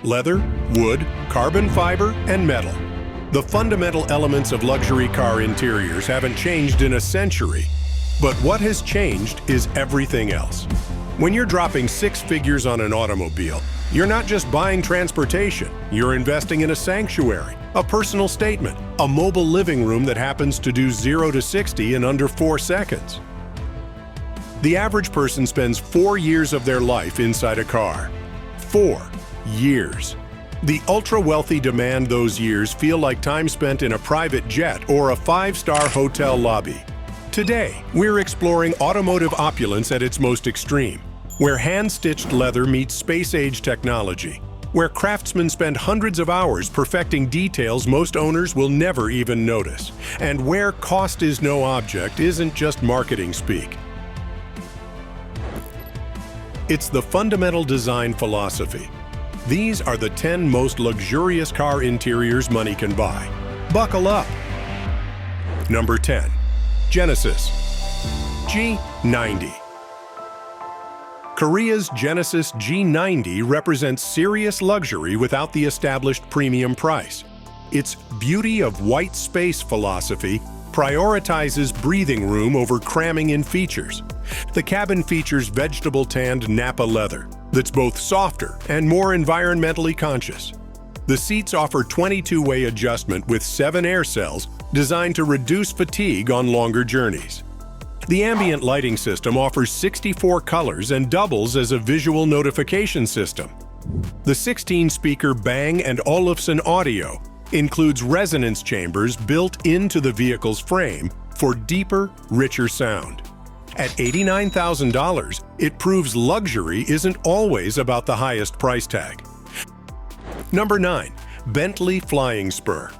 leather, wood, carbon fiber, and metal. The fundamental elements of luxury car interiors haven't changed in a century, but what has changed is everything else. When you're dropping six figures on an automobile, you're not just buying transportation, you're investing in a sanctuary, a personal statement, a mobile living room that happens to do 0 to 60 in under 4 seconds. The average person spends 4 years of their life inside a car. 4 years. The ultra-wealthy demand those years feel like time spent in a private jet or a 5-star hotel lobby. Today, we're exploring automotive opulence at its most extreme, where hand-stitched leather meets space-age technology, where craftsmen spend hundreds of hours perfecting details most owners will never even notice, and where cost is no object isn't just marketing speak. It's the fundamental design philosophy. These are the 10 most luxurious car interiors money can buy. Buckle up! Number 10. Genesis G90. Korea's Genesis G90 represents serious luxury without the established premium price. Its beauty of white space philosophy prioritizes breathing room over cramming in features. The cabin features vegetable-tanned Nappa leather that's both softer and more environmentally conscious. The seats offer 22-way adjustment with 7 air cells designed to reduce fatigue on longer journeys. The ambient lighting system offers 64 colors and doubles as a visual notification system. The 16-speaker Bang & Olufsen audio includes resonance chambers built into the vehicle's frame for deeper, richer sound. At $89,000, it proves luxury isn't always about the highest price tag. Number 9. Bentley Flying Spur.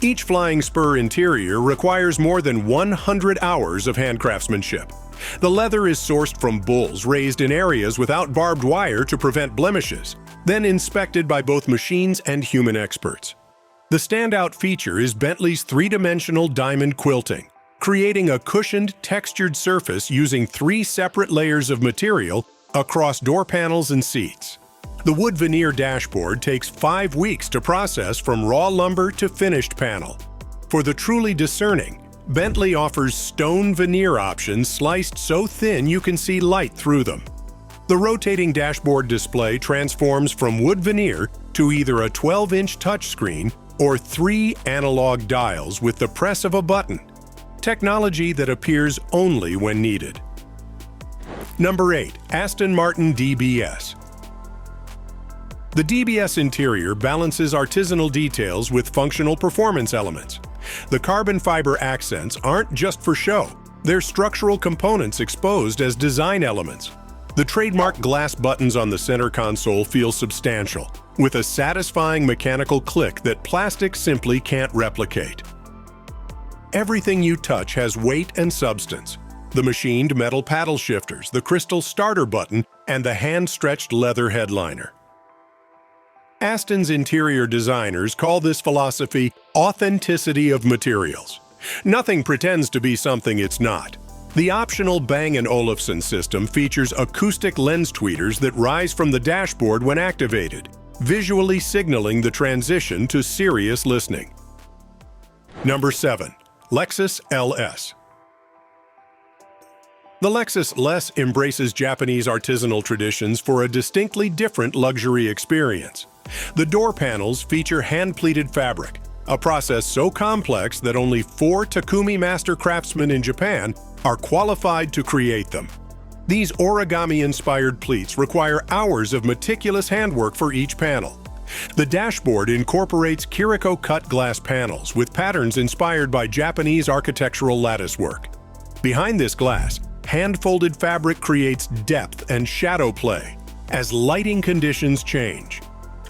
Each Flying Spur interior requires more than 100 hours of handcraftsmanship. The leather is sourced from bulls raised in areas without barbed wire to prevent blemishes, then inspected by both machines and human experts. The standout feature is Bentley's 3-dimensional diamond quilting, creating a cushioned, textured surface using 3 separate layers of material across door panels and seats. The wood veneer dashboard takes 5 weeks to process from raw lumber to finished panel. For the truly discerning, Bentley offers stone veneer options sliced so thin you can see light through them. The rotating dashboard display transforms from wood veneer to either a 12-inch touchscreen or 3 analog dials with the press of a button, technology that appears only when needed. Number 8. Aston Martin DBS. The DBS interior balances artisanal details with functional performance elements. The carbon fiber accents aren't just for show, they're structural components exposed as design elements. The trademark glass buttons on the center console feel substantial, with a satisfying mechanical click that plastic simply can't replicate. Everything you touch has weight and substance. The machined metal paddle shifters, the crystal starter button, and the hand-stretched leather headliner. Aston's interior designers call this philosophy authenticity of materials. Nothing pretends to be something it's not. The optional Bang & Olufsen system features acoustic lens tweeters that rise from the dashboard when activated, visually signaling the transition to serious listening. Number 7. Lexus LS. The Lexus LS embraces Japanese artisanal traditions for a distinctly different luxury experience. The door panels feature hand-pleated fabric, a process so complex that only 4 Takumi master craftsmen in Japan are qualified to create them. These origami-inspired pleats require hours of meticulous handwork for each panel. The dashboard incorporates Kiriko-cut glass panels with patterns inspired by Japanese architectural lattice work. Behind this glass, hand-folded fabric creates depth and shadow play as lighting conditions change.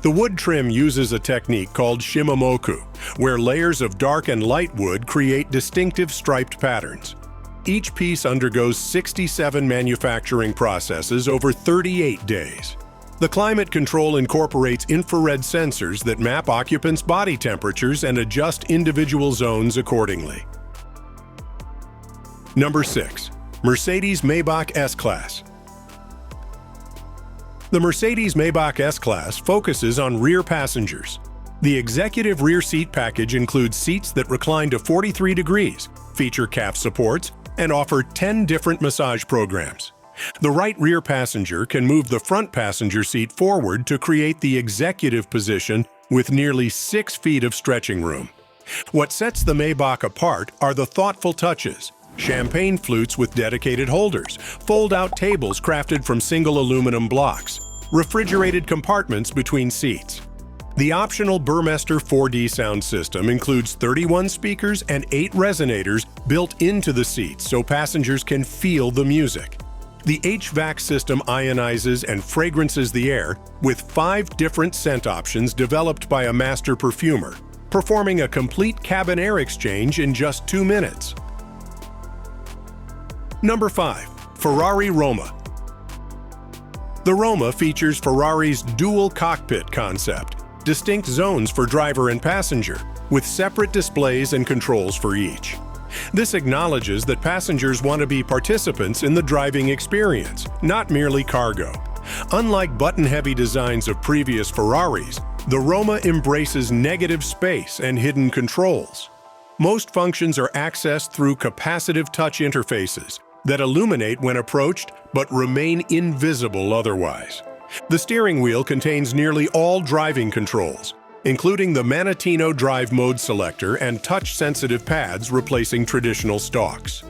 The wood trim uses a technique called shimmomoku, where layers of dark and light wood create distinctive striped patterns. Each piece undergoes 67 manufacturing processes over 38 days. The climate control incorporates infrared sensors that map occupants' body temperatures and adjust individual zones accordingly. Number 6. Mercedes-Maybach S-Class. The Mercedes-Maybach S-Class focuses on rear passengers. The executive rear seat package includes seats that recline to 43 degrees, feature calf supports, and offer 10 different massage programs. The right rear passenger can move the front passenger seat forward to create the executive position with nearly 6 feet of stretching room. What sets the Maybach apart are the thoughtful touches: champagne flutes with dedicated holders, fold-out tables crafted from single aluminum blocks, refrigerated compartments between seats. The optional Burmester 4D sound system includes 31 speakers and 8 resonators built into the seats so passengers can feel the music. The HVAC system ionizes and fragrances the air with 5 different scent options developed by a master perfumer, performing a complete cabin air exchange in just 2 minutes. Number 5. Ferrari Roma. The Roma features Ferrari's dual cockpit concept, distinct zones for driver and passenger, with separate displays and controls for each. This acknowledges that passengers want to be participants in the driving experience, not merely cargo. Unlike button-heavy designs of previous Ferraris, the Roma embraces negative space and hidden controls. Most functions are accessed through capacitive touch interfaces that illuminate when approached but remain invisible otherwise. The steering wheel contains nearly all driving controls, including the Manettino drive mode selector and touch-sensitive pads replacing traditional stalks.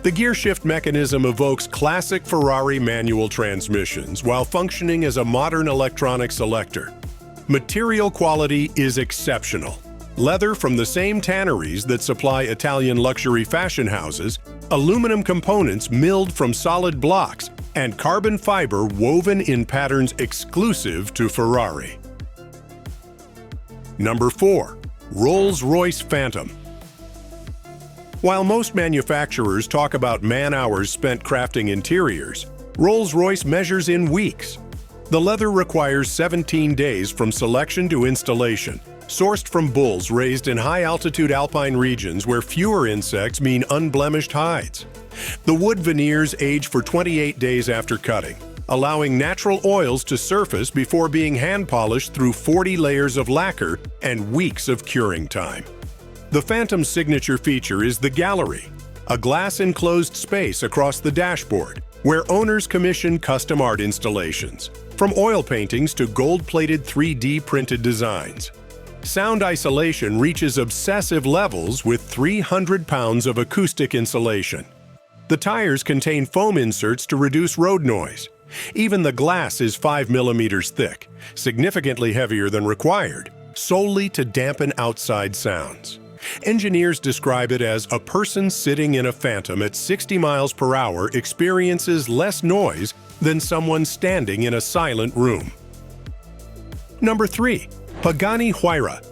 The gearshift mechanism evokes classic Ferrari manual transmissions while functioning as a modern electronic selector. Material quality is exceptional. Leather from the same tanneries that supply Italian luxury fashion houses, aluminum components milled from solid blocks, and carbon fiber woven in patterns exclusive to Ferrari. Number 4. Rolls-Royce Phantom. While most manufacturers talk about man-hours spent crafting interiors, Rolls-Royce measures in weeks. The leather requires 17 days from selection to installation, sourced from bulls raised in high-altitude alpine regions where fewer insects mean unblemished hides. The wood veneers age for 28 days after cutting, allowing natural oils to surface before being hand-polished through 40 layers of lacquer and weeks of curing time. The Phantom's signature feature is the gallery, a glass-enclosed space across the dashboard where owners commission custom art installations, from oil paintings to gold-plated 3D printed designs. Sound isolation reaches obsessive levels with 300 pounds of acoustic insulation. The tires contain foam inserts to reduce road noise. Even the glass is 5 millimeters thick, significantly heavier than required, solely to dampen outside sounds. Engineers describe it as a person sitting in a Phantom at 60 miles per hour experiences less noise than someone standing in a silent room. Number 3. Pagani Huayra.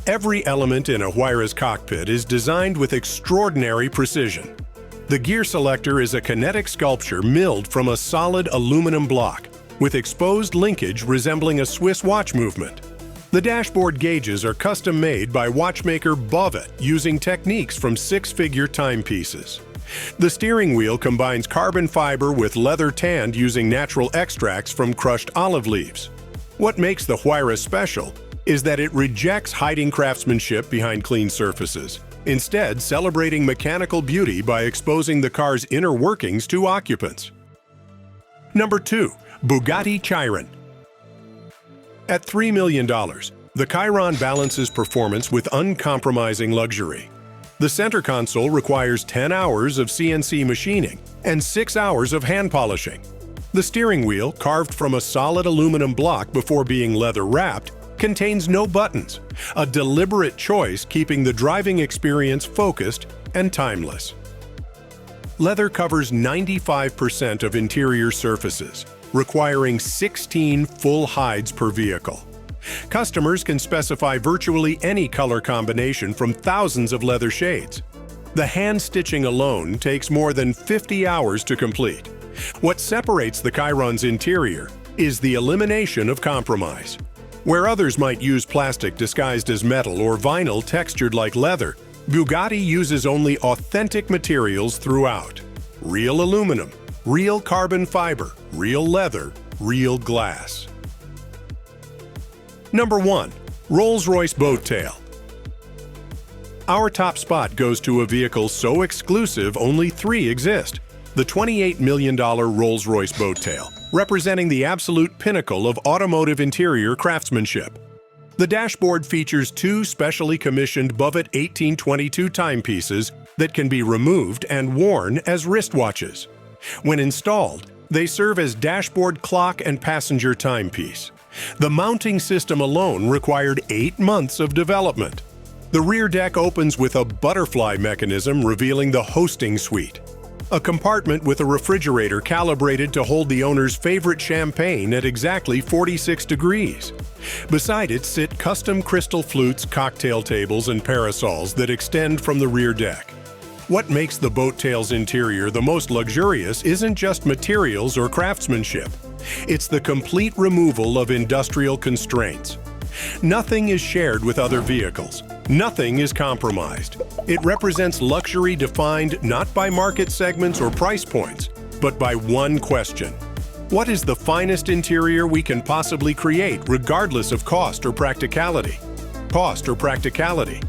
Every element in a Huayra's cockpit is designed with extraordinary precision. The gear selector is a kinetic sculpture milled from a solid aluminum block, with exposed linkage resembling a Swiss watch movement. The dashboard gauges are custom-made by watchmaker Bovet using techniques from six-figure timepieces. The steering wheel combines carbon fiber with leather tanned using natural extracts from crushed olive leaves. What makes the Huayra special is that it rejects hiding craftsmanship behind clean surfaces, instead celebrating mechanical beauty by exposing the car's inner workings to occupants. Number 2. Bugatti Chiron. At $3 million, the Chiron balances performance with uncompromising luxury. The center console requires 10 hours of CNC machining and 6 hours of hand polishing. The steering wheel, carved from a solid aluminum block before being leather-wrapped, contains no buttons, a deliberate choice keeping the driving experience focused and timeless. Leather covers 95% of interior surfaces, requiring 16 full hides per vehicle. Customers can specify virtually any color combination from thousands of leather shades. The hand stitching alone takes more than 50 hours to complete. What separates the Chiron's interior is the elimination of compromise. Where others might use plastic disguised as metal or vinyl textured like leather, Bugatti uses only authentic materials throughout: real aluminum, Real carbon fiber, real leather, real glass. Number 1. Rolls-Royce Boat Tail. Our top spot goes to a vehicle so exclusive only 3 exist. The $28 million Rolls-Royce Boat Tail, representing the absolute pinnacle of automotive interior craftsmanship. The dashboard features 2 specially commissioned Buffett 1822 timepieces that can be removed and worn as wristwatches. When installed, they serve as dashboard clock and passenger timepiece. The mounting system alone required 8 months of development. The rear deck opens with a butterfly mechanism revealing the hosting suite, a compartment with a refrigerator calibrated to hold the owner's favorite champagne at exactly 46 degrees. Beside it sit custom crystal flutes, cocktail tables, and parasols that extend from the rear deck. What makes the Boat Tail's interior the most luxurious isn't just materials or craftsmanship. It's the complete removal of industrial constraints. Nothing is shared with other vehicles. Nothing is compromised. It represents luxury defined not by market segments or price points, but by one question. What is the finest interior we can possibly create regardless of cost or practicality? Cost or practicality?